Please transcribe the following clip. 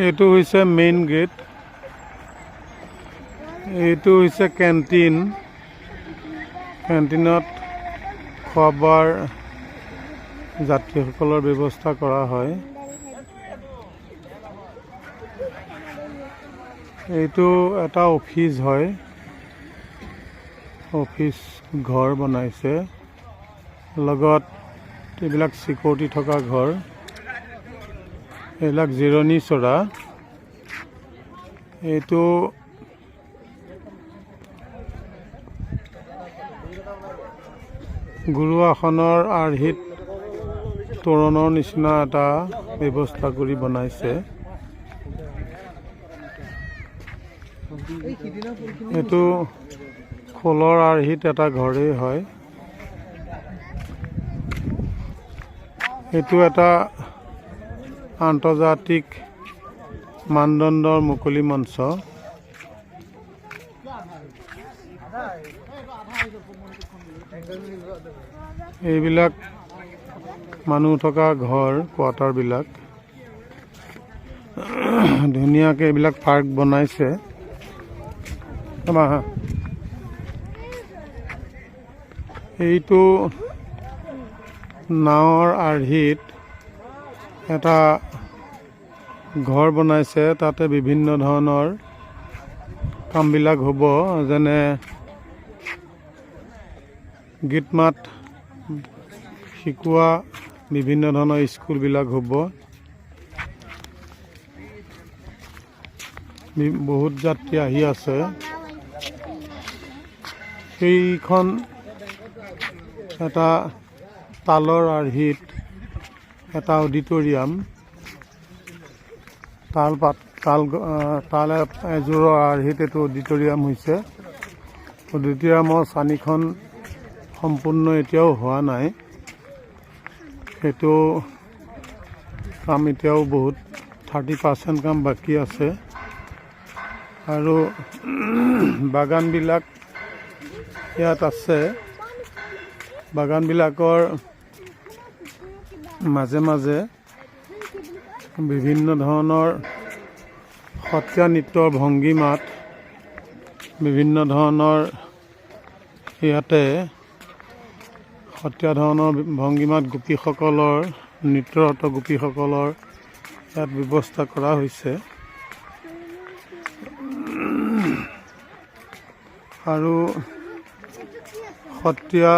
এইটো হৈছে main gate, এইটো হৈছে কেণ্টিন। কেণ্টিনত খোৱা বোৱাৰ যাত্ৰীসকলৰ ব্যৱস্থা কৰা হয়। এইটো এটা অফিচ হয়, অফিচ ঘৰ বনাইছে, লগত এইবিলাক চিকিউৰিটি থকা ঘৰ। এইবিলাক জিৰণি চৰা। এইটো গুৰু আসনৰ আৰ্হিত তোৰণৰ নিচিনা এটা ব্যৱস্থা কৰি বনাইছে। এইটো খোলৰ আৰ্হিত এটা ঘৰেই হয়। এইটো এটা আন্তৰ্জাতিক মানদণ্ডৰ মুকলি মঞ্চ। এইবিলাক মানুহ থকা ঘৰ, কোৱাৰ্টাৰবিলাক ধুনীয়াকৈ এইবিলাক পাৰ্ক বনাইছে। এইটো নাৱৰ আৰ্হিত এটা ঘৰ বনাইছে, তাতে বিভিন্ন ধৰণৰ কামবিলাক হ'ব, যেনে গীত মাত শিকোৱা বিভিন্ন ধৰণৰ স্কুলবিলাক হ'ব। বহুত যাত্ৰী আহি আছে। সেইখন এটা তালৰ আৰ্হিত এটা অডিটৰিয়াম, তাল এযোৰৰ আৰ্হিত এইটো অডিটৰিয়াম হৈছে। অডিটৰিয়ামৰ চানিখন সম্পূৰ্ণ এতিয়াও হোৱা নাই। সেইটো কাম এতিয়াও বহুত 30% কাম বাকী আছে। আৰু বাগানবিলাক ইয়াত আছে। বাগানবিলাকৰ মাজে মাজে বিভিন্ন ধৰণৰ সত্ৰীয়া নৃত্যৰ ভংগীমাত, বিভিন্ন ধৰণৰ ইয়াতে সত্ৰীয়া ধৰণৰ ভংগীমাত গোপীসকলৰ, নৃত্যৰত গোপীসকলৰ ইয়াত ব্যৱস্থা কৰা হৈছে। আৰু সত্ৰীয়া